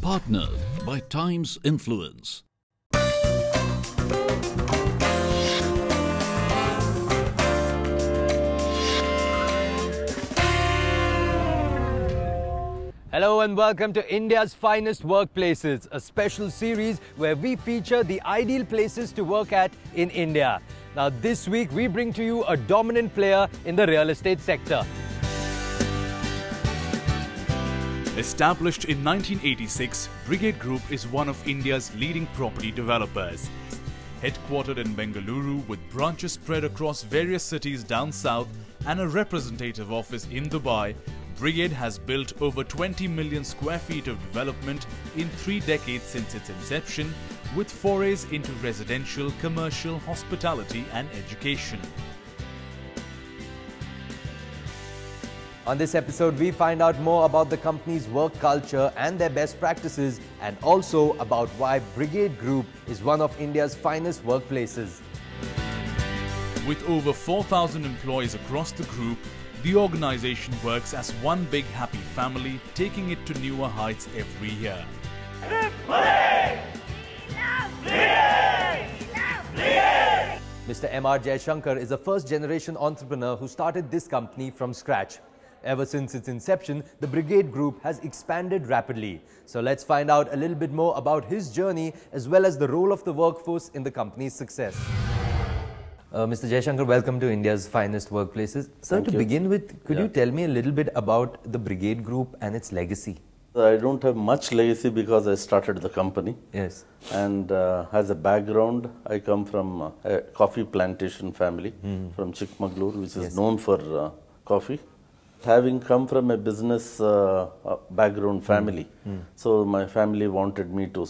Partnered by Times Influence. Hello and welcome to India's Finest Workplaces, a special series where we feature the ideal places to work at in India. Now this week we bring to you a dominant player in the real estate sector. Established in 1986, Brigade Group is one of India's leading property developers. Headquartered in Bengaluru with branches spread across various cities down south and a representative office in Dubai, Brigade has built over 20 million square feet of development in 3 decades since its inception, with forays into residential, commercial, hospitality and education. On this episode, we find out more about the company's work culture and their best practices, and also about why Brigade Group is one of India's finest workplaces. With over 4,000 employees across the group, the organization works as one big happy family, taking it to newer heights every year. Mr. M.R. Jaishankar is a first-generation entrepreneur who started this company from scratch. Ever since its inception, the Brigade Group has expanded rapidly. So let's find out a little bit more about his journey as well as the role of the workforce in the company's success. Mr. Jaishankar, welcome to India's Finest Workplaces. Sir, to begin with, could you tell me a little bit about the Brigade Group and its legacy? I don't have much legacy because I started the company. Yes. And as a background, I come from a coffee plantation family from Chikmagalur, which is known for coffee. Having come from a business background family, so my family wanted me to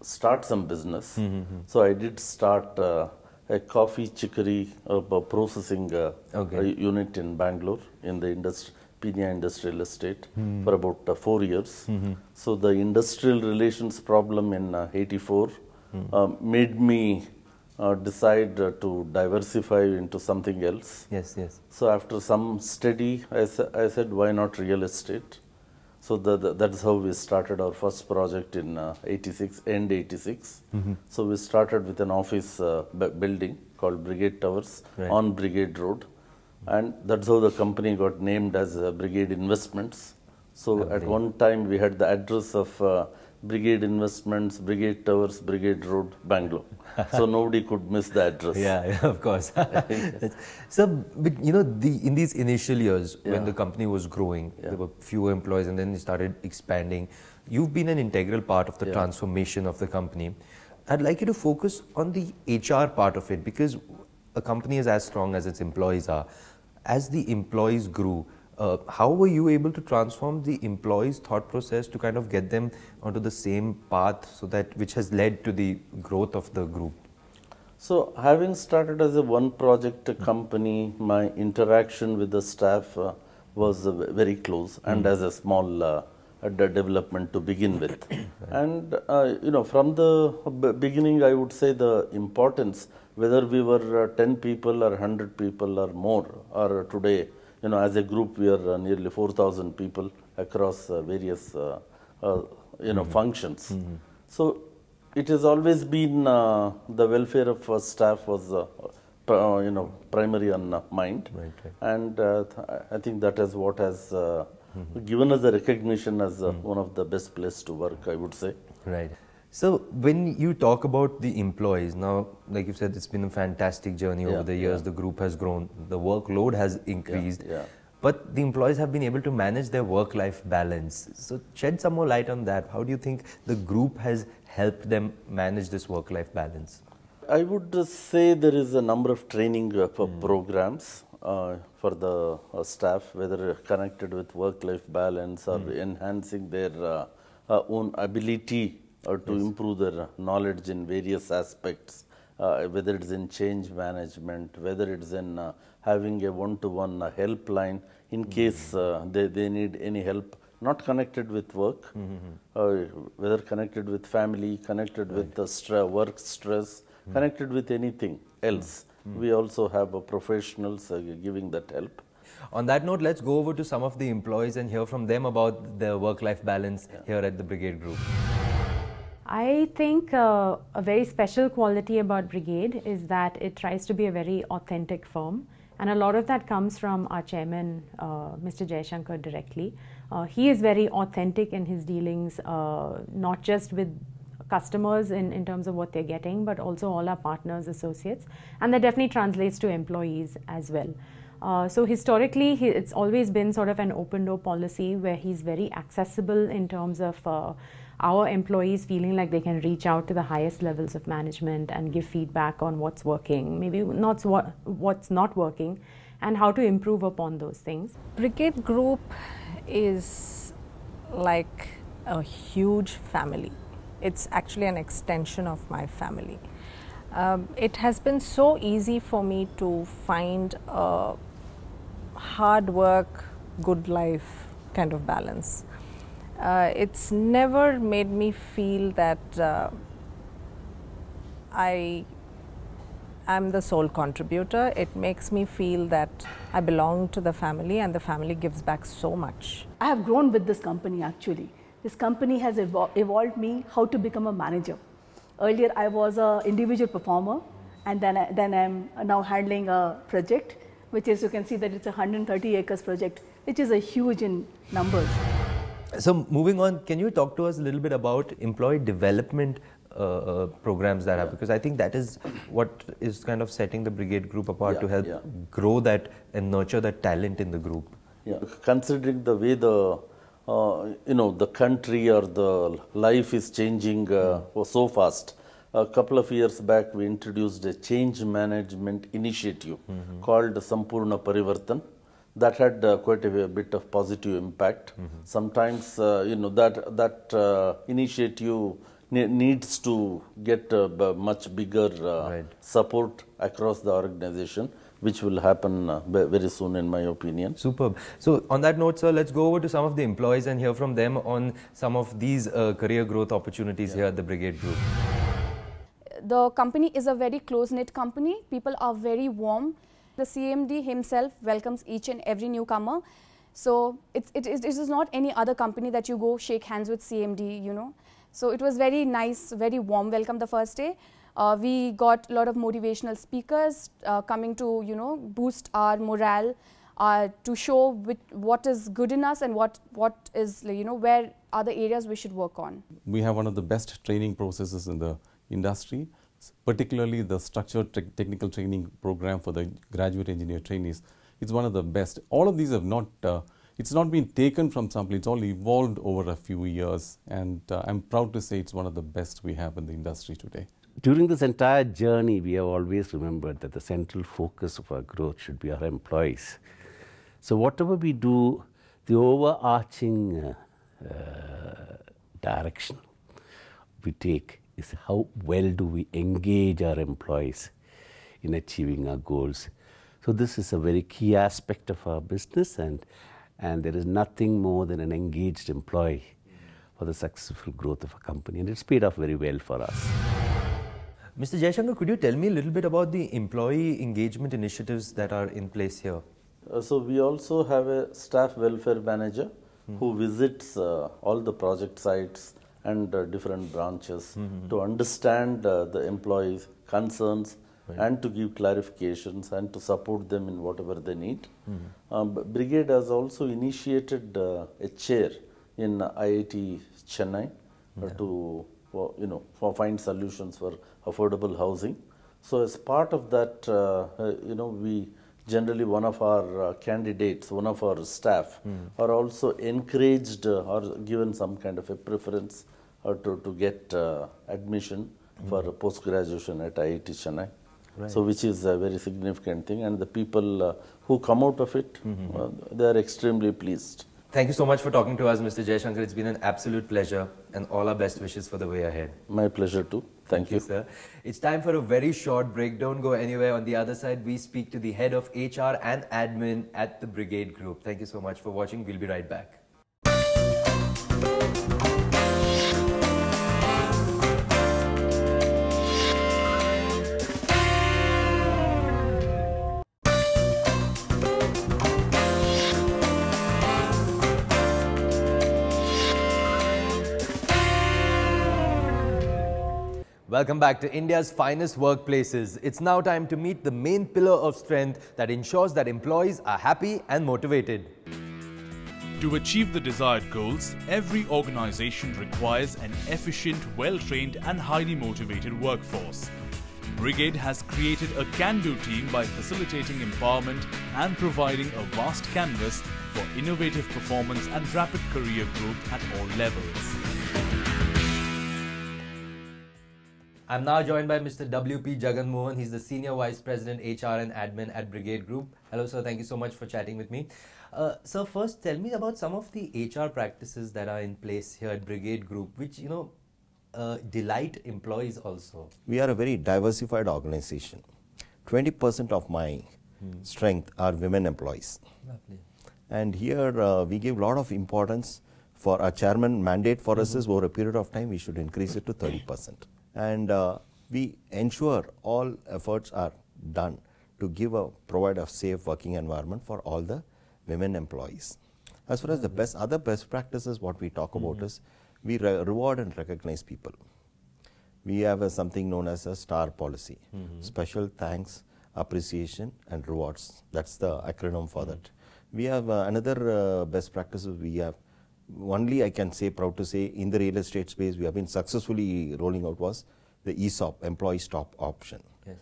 start some business. So I did start a coffee chicory processing unit in Bangalore in the Pina Industrial Estate for about 4 years. So the industrial relations problem in '84 made me decide to diversify into something else. Yes, yes. So after some study, I said, why not real estate? So that's how we started our first project in end 86. So we started with an office building called Brigade Towers on Brigade Road. And that's how the company got named as Brigade Investments. So at one time we had the address of Brigade Investments, Brigade Towers, Brigade Road, Bangalore. So nobody could miss the address. Yeah, of course. So, but, you know, in these initial years when the company was growing, there were fewer employees and then they started expanding. You've been an integral part of the transformation of the company. I'd like you to focus on the HR part of it, because a company is as strong as its employees are. As the employees grew, how were you able to transform the employees' thought process to kind of get them onto the same path, so that which has led to the growth of the group? So having started as a one project company, my interaction with the staff was very close and as a small development to begin with. And you know, from the beginning, I would say the importance, whether we were 10 people or 100 people or more, or today, you know, as a group, we are nearly 4,000 people across various, you know, functions. So it has always been the welfare of staff was, you know, primary on mind. And I think that is what has given us a recognition as one of the best places to work, I would say. Right. So when you talk about the employees, now, like you said, it's been a fantastic journey over the years. The group has grown, the workload has increased, but the employees have been able to manage their work-life balance. So shed some more light on that. How do you think the group has helped them manage this work-life balance? I would say there is a number of training programs for the staff, whether connected with work-life balance or enhancing their own ability to improve their knowledge in various aspects, whether it's in change management, whether it's in having a one-to-one helpline in case they need any help, not connected with work, whether connected with family, connected with the work stress, connected with anything else. We also have professionals giving that help. On that note, let's go over to some of the employees and hear from them about their work-life balance here at the Brigade Group. I think a very special quality about Brigade is that it tries to be a very authentic firm, and a lot of that comes from our chairman, Mr. Jaishankar, directly. He is very authentic in his dealings, not just with customers in terms of what they're getting, but also all our partners, associates, and that definitely translates to employees as well. So historically, it's always been sort of an open door policy where he's very accessible in terms of our employees feeling like they can reach out to the highest levels of management and give feedback on what's working, maybe not what's not working, and how to improve upon those things. Brigade Group is like a huge family. It's actually an extension of my family. It has been so easy for me to find a hard work, good life kind of balance. It's never made me feel that I am the sole contributor. It makes me feel that I belong to the family and the family gives back so much. I have grown with this company actually. This company has evolved me how to become a manager. Earlier I was an individual performer, and then I'm now handling a project, which is, you can see that it's a 130 acres project, which is a huge in numbers. So moving on, can you talk to us a little bit about employee development programs that have, because I think that is what is kind of setting the Brigade Group apart, to help grow that and nurture that talent in the group. Yeah, considering the way the the country or the life is changing so fast. A couple of years back, we introduced a change management initiative called Sampurna Parivartan. That had quite a bit of positive impact. Sometimes, that initiative needs to get much bigger support across the organization, which will happen very soon, in my opinion. Superb. So on that note, sir, let's go over to some of the employees and hear from them on some of these career growth opportunities here at the Brigade Group. The company is a very close-knit company. People are very warm. The CMD himself welcomes each and every newcomer. So it is not any other company that you go shake hands with CMD, So it was very nice, very warm welcome the first day. We got a lot of motivational speakers coming to, boost our morale, to show what is good in us and what is, where are the areas we should work on. We have one of the best training processes in the industry, particularly the structured technical training program for the graduate engineer trainees. It's one of the best. All of these have not, it's not been taken from something, it's all evolved over a few years, and I'm proud to say it's one of the best we have in the industry today. During this entire journey, we have always remembered that the central focus of our growth should be our employees. So whatever we do, the overarching direction we take is how well do we engage our employees in achieving our goals. So this is a very key aspect of our business, and there is nothing more than an engaged employee for the successful growth of a company, and it's paid off very well for us. Mr. Jaishankar, could you tell me a little bit about the employee engagement initiatives that are in place here? So we also have a staff welfare manager who visits all the project sites and different branches to understand the employees' concerns and to give clarifications and to support them in whatever they need. Brigade has also initiated a chair in IIT Chennai to find solutions for affordable housing. So as part of that, we generally, one of our candidates, one of our staff are also encouraged or given some kind of a preference to get admission for post-graduation at IIT Chennai. So which is a very significant thing, and the people who come out of it, they are extremely pleased. Thank you so much for talking to us, Mr. Jaishankar. It's been an absolute pleasure, and all our best wishes for the way ahead. My pleasure too. Thank you, sir. It's time for a very short break. Don't go anywhere. On the other side, we speak to the head of HR and admin at the Brigade Group. Thank you so much for watching. We'll be right back. Welcome back to India's finest workplaces. It's now time to meet the main pillar of strength that ensures that employees are happy and motivated. To achieve the desired goals, every organization requires an efficient, well-trained and highly motivated workforce. Brigade has created a can-do team by facilitating empowerment and providing a vast canvas for innovative performance and rapid career growth at all levels. I'm now joined by Mr. W.P. Jagan Mohan. He's the Senior Vice President, HR and Admin at Brigade Group. Hello, sir. Thank you so much for chatting with me. Sir, first tell me about some of the HR practices that are in place here at Brigade Group, which, delight employees also. We are a very diversified organization. 20% of my strength are women employees. Lovely. And here we give a lot of importance for our chairman mandate for us is over a period of time we should increase it to 30%. And we ensure all efforts are done to provide a safe working environment for all the women employees. As far as the other best practices, what we talk about is we reward and recognize people. We have something known as a STAR policy, special thanks, appreciation and rewards. That's the acronym for that. We have another best practices we have. Only I can say, proud to say, in the real estate space we have been successfully rolling out was the ESOP, employee stock option. Yes.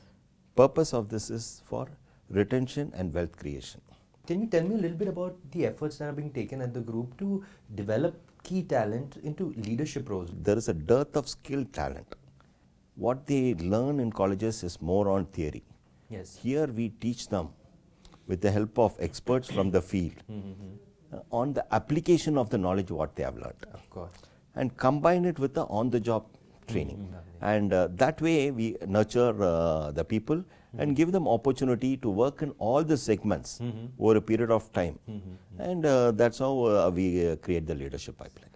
Purpose of this is for retention and wealth creation. Can you tell me a little bit about the efforts that are being taken at the group to develop key talent into leadership roles? There is a dearth of skilled talent. What they learn in colleges is more on theory. Yes. Here we teach them with the help of experts from the field on the application of the knowledge what they have learned. Of course. And combine it with the on-the-job training. And that way we nurture the people and give them opportunity to work in all the segments over a period of time. And that's how we create the leadership pipeline.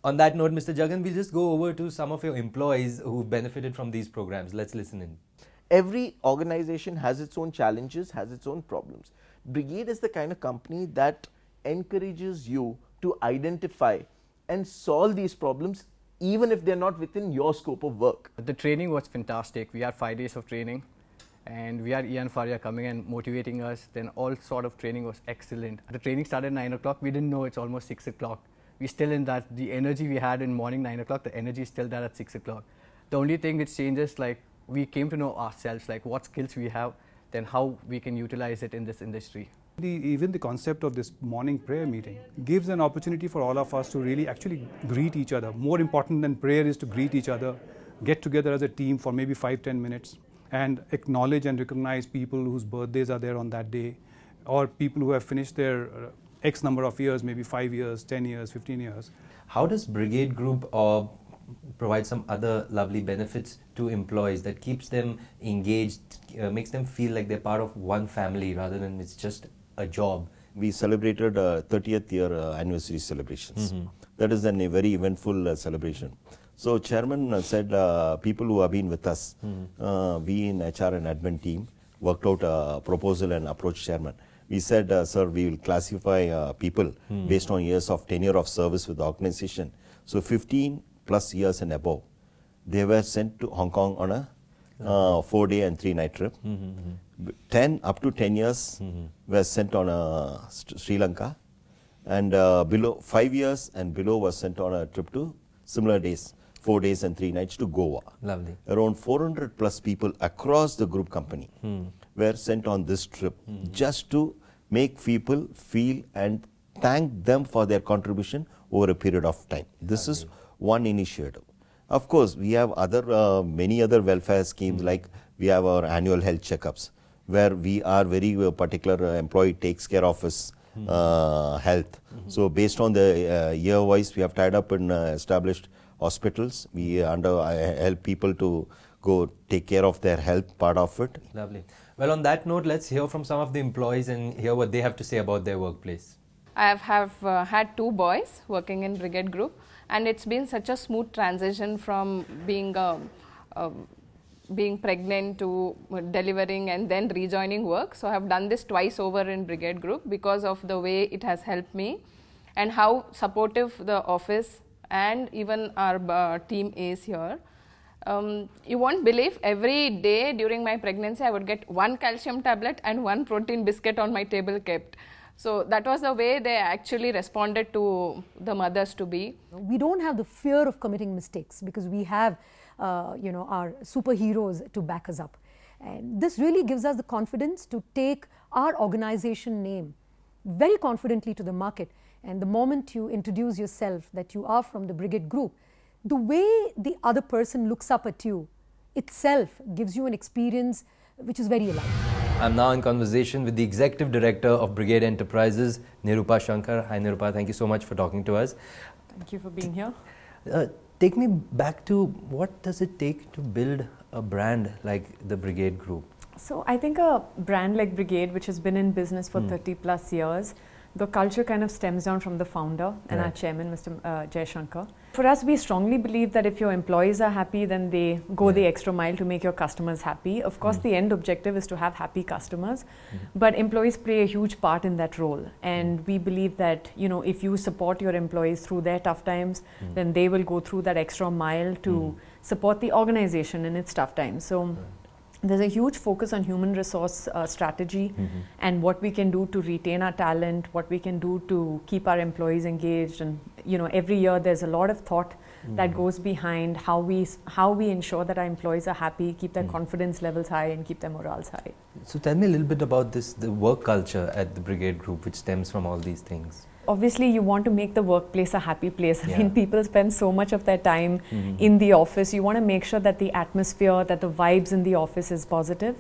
On that note, Mr. Jagan, we'll just go over to some of your employees who benefited from these programs. Let's listen in. Every organization has its own challenges, has its own problems. Brigade is the kind of company that encourages you to identify and solve these problems even if they're not within your scope of work. The training was fantastic. We had 5 days of training and we had Ian Faria coming and motivating us. Then all sort of training was excellent. The training started at 9 o'clock. We didn't know it's almost 6 o'clock. We're still in that. The energy we had in morning 9 o'clock, the energy is still there at 6 o'clock. The only thing which changes, like we came to know ourselves, like what skills we have, then how we can utilize it in this industry. Even the concept of this morning prayer meeting gives an opportunity for all of us to really actually greet each other. More important than prayer is to greet each other, get together as a team for maybe 5-10 minutes and acknowledge and recognize people whose birthdays are there on that day, or people who have finished their X number of years, maybe 5 years, 10 years, 15 years. How does Brigade Group provide some other lovely benefits to employees that keeps them engaged, makes them feel like they're part of one family rather than it's just a job? We celebrated 30th year anniversary celebrations. That is a very eventful celebration. So chairman said people who have been with us, we in HR and admin team worked out a proposal and approached chairman. We said, sir, we will classify people based on years of tenure of service with the organization. So 15 plus years and above, they were sent to Hong Kong on a 4-day and 3-night trip. 10 up to 10 years were sent on a Sri Lanka, and below 5 years and below was sent on a trip to similar days, 4 days and 3 nights to Goa. Lovely. Around 400 plus people across the group company were sent on this trip just to make people feel and thank them for their contribution over a period of time. This is one initiative. Of course, we have other many other welfare schemes, like we have our annual health checkups, where we are very particular employee takes care of his health. So based on the year-wise, we have tied up in established hospitals. We help people to go take care of their health part of it. Lovely. Well, on that note, let's hear from some of the employees and hear what they have to say about their workplace. I have had 2 boys working in Brigade Group, and it's been such a smooth transition from being pregnant to delivering and then rejoining work. So I have done this twice over in Brigade Group because of the way it has helped me and how supportive the office and even our team is here. You won't believe, every day during my pregnancy I would get 1 calcium tablet and 1 protein biscuit on my table kept. So that was the way they actually responded to the mothers to be. We don't have the fear of committing mistakes because we have our superheroes to back us up. And this really gives us the confidence to take our organization name very confidently to the market. And the moment you introduce yourself that you are from the Brigade Group, the way the other person looks up at you itself gives you an experience which is very alive. I'm now in conversation with the Executive Director of Brigade Enterprises, Nirupa Shankar. Hi Nirupa, thank you so much for talking to us. Thank you for being here. Take me back to what does it take to build a brand like the Brigade Group? So I think a brand like Brigade, which has been in business for 30 plus years, the culture kind of stems down from the founder and our chairman, Mr. Jai Shankar. For us, we strongly believe that if your employees are happy, then they go the extra mile to make your customers happy. Of course, the end objective is to have happy customers, but employees play a huge part in that role. And we believe that, if you support your employees through their tough times, then they will go through that extra mile to support the organization in its tough times. So there's a huge focus on human resource strategy and what we can do to retain our talent, what we can do to keep our employees engaged. And every year there's a lot of thought that goes behind how we ensure that our employees are happy, keep their confidence levels high and keep their morals high. So tell me a little bit about the work culture at the Brigade Group, which stems from all these things. Obviously, you want to make the workplace a happy place. I mean, people spend so much of their time in the office. You want to make sure that the atmosphere, that the vibes in the office is positive.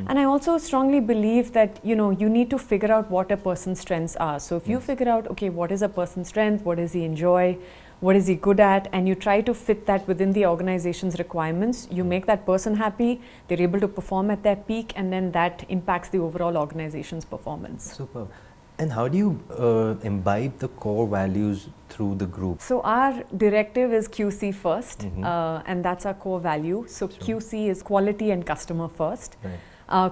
And I also strongly believe that, you need to figure out what a person's strengths are. So if you figure out, okay, what is a person's strength, what does he enjoy, what is he good at, and you try to fit that within the organization's requirements, you make that person happy, they're able to perform at their peak, and then that impacts the overall organization's performance. Superb. And how do you imbibe the core values through the group? So our directive is QC first, and that's our core value. So QC is quality and customer first.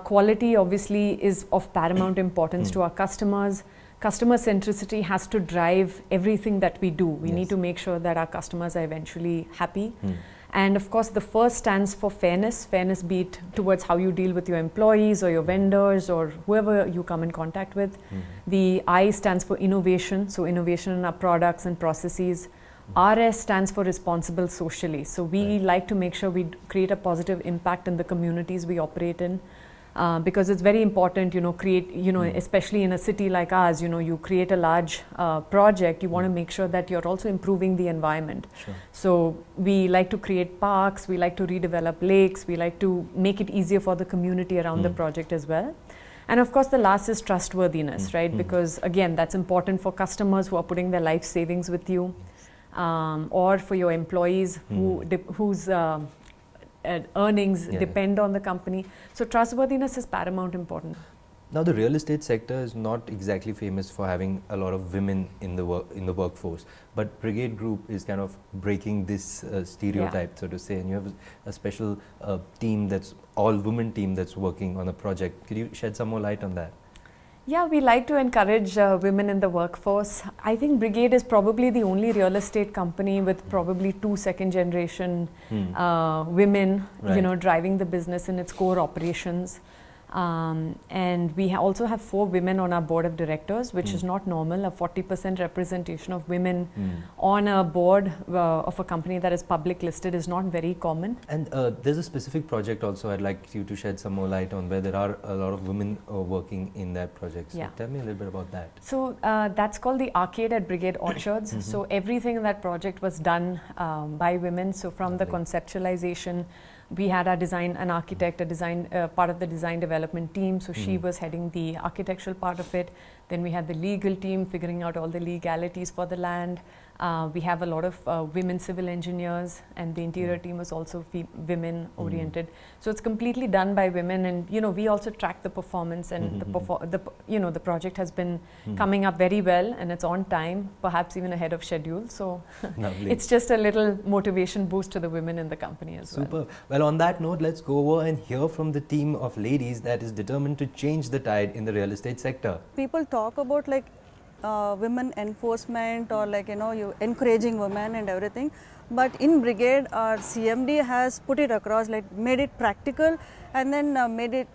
Quality obviously is of paramount importance to our customers. Customer centricity has to drive everything that we do. We need to make sure that our customers are eventually happy. And of course, the first stands for fairness. Fairness be it towards how you deal with your employees or your vendors or whoever you come in contact with. The I stands for innovation. So innovation in our products and processes. RS stands for responsible socially. So we like to make sure we create a positive impact in the communities we operate in. Because it's very important, especially in a city like ours, you create a large project, you want to make sure that you're also improving the environment. So we like to create parks, we like to redevelop lakes, we like to make it easier for the community around the project as well. And of course, the last is trustworthiness, right? Because again, that's important for customers who are putting their life savings with you, or for your employees whose earnings depend on the company. So trustworthiness is paramount important. Now the real estate sector is not exactly famous for having a lot of women in the workforce, but Brigade Group is kind of breaking this stereotype, so to say, and you have a special team that's all women team that's working on a project. Could you shed some more light on that? Yeah, we like to encourage women in the workforce. I think Brigade is probably the only real estate company with probably 2 second-generation women, driving the business in its core operations. And we also have 4 women on our board of directors, which is not normal. A 40% representation of women on a board of a company that is public listed is not very common. And there's a specific project also I'd like you to shed some more light on, where there are a lot of women working in that project. So tell me a little bit about that. So that's called the Arcade at Brigade Orchards. So everything in that project was done by women. So from the conceptualization, we had our an architect, part of the design development team. So she was heading the architectural part of it. Then we had the legal team figuring out all the legalities for the land. We have a lot of women civil engineers, and the interior team was also women oriented. So it's completely done by women, and we also track the performance, and the project has been coming up very well, and it's on time, perhaps even ahead of schedule. So it's just a little motivation boost to the women in the company as well. Super. Well, on that note, let's go over and hear from the team of ladies that is determined to change the tide in the real estate sector. People talk about women enforcement or you encouraging women and everything, But in Brigade, our CMD has put it across, like made it practical, and then made it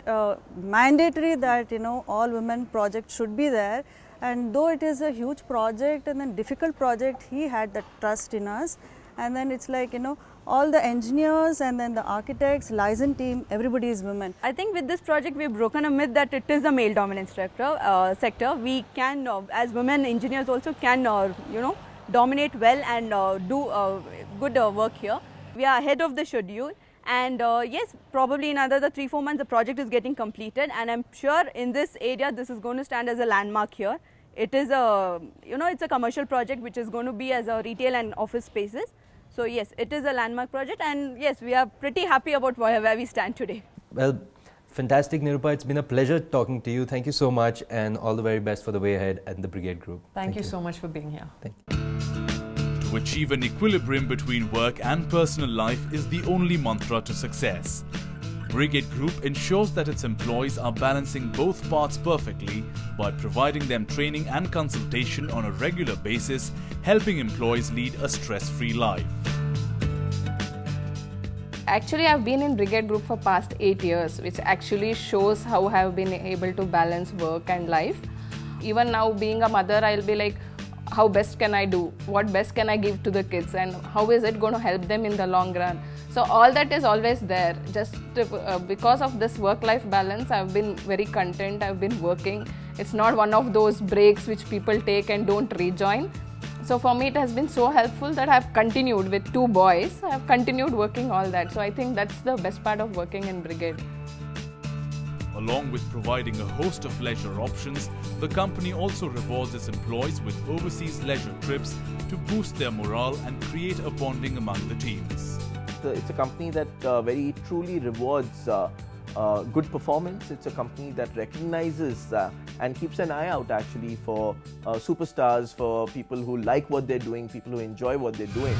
mandatory that all women projects should be there. And though it is a huge project and then difficult project, he had that trust in us. And then it's like all the engineers and then the architects, license team, everybody is women. I think with this project we've broken a myth that it is a male dominant sector. We can, as women engineers also can, dominate well and do good work here. We are ahead of the schedule, and yes, probably in another 3-4 months the project is getting completed, and I'm sure in this area this is going to stand as a landmark here. It is a, it's a commercial project which is going to be as a retail and office spaces. So yes, it is a landmark project, and yes, we are pretty happy about where we stand today. Well, fantastic, Nirupa. It's been a pleasure talking to you. Thank you so much, and all the very best for the way ahead at the Brigade Group. Thank you so much for being here. Thank you. To achieve an equilibrium between work and personal life is the only mantra to success. Brigade Group ensures that its employees are balancing both parts perfectly by providing them training and consultation on a regular basis, helping employees lead a stress-free life. Actually, I've been in Brigade Group for past 8 years, which actually shows how I've been able to balance work and life. Even now, being a mother, I'll be like, how best can I do? What best can I give to the kids? And how is it going to help them in the long run? So all that is always there. Just because of this work-life balance, I've been very content. I've been working. It's not one of those breaks which people take and don't rejoin. So for me, it has been so helpful that I've continued with 2 boys. I've continued working all that. So I think that's the best part of working in Brigade. Along with providing a host of leisure options, the company also rewards its employees with overseas leisure trips to boost their morale and create a bonding among the teams. It's a company that very truly rewards good performance. It's a company that recognizes and keeps an eye out actually for superstars, for people who like what they're doing, people who enjoy what they're doing.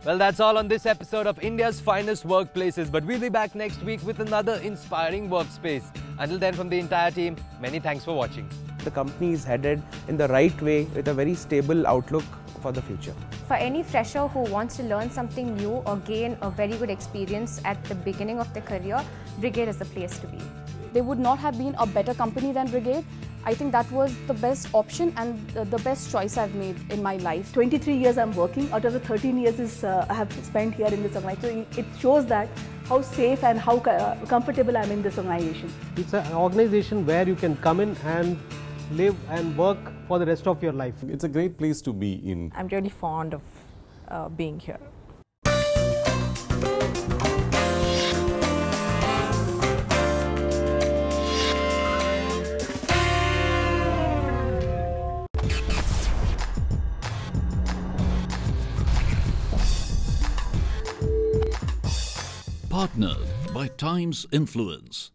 Well, that's all on this episode of India's Finest Workplaces, but we'll be back next week with another inspiring workspace. Until then, from the entire team, many thanks for watching. The company is headed in the right way with a very stable outlook for the future. For any fresher who wants to learn something new or gain a very good experience at the beginning of their career, Brigade is the place to be. There would not have been a better company than Brigade. I think that was the best option and the best choice I've made in my life. 23 years I'm working, out of the 13 years I have spent here in this organization. So it shows that how safe and how comfortable I'm in this organization. It's an organization where you can come in and live and work for the rest of your life. It's a great place to be in. I'm really fond of being here. Partnered by Times Influence.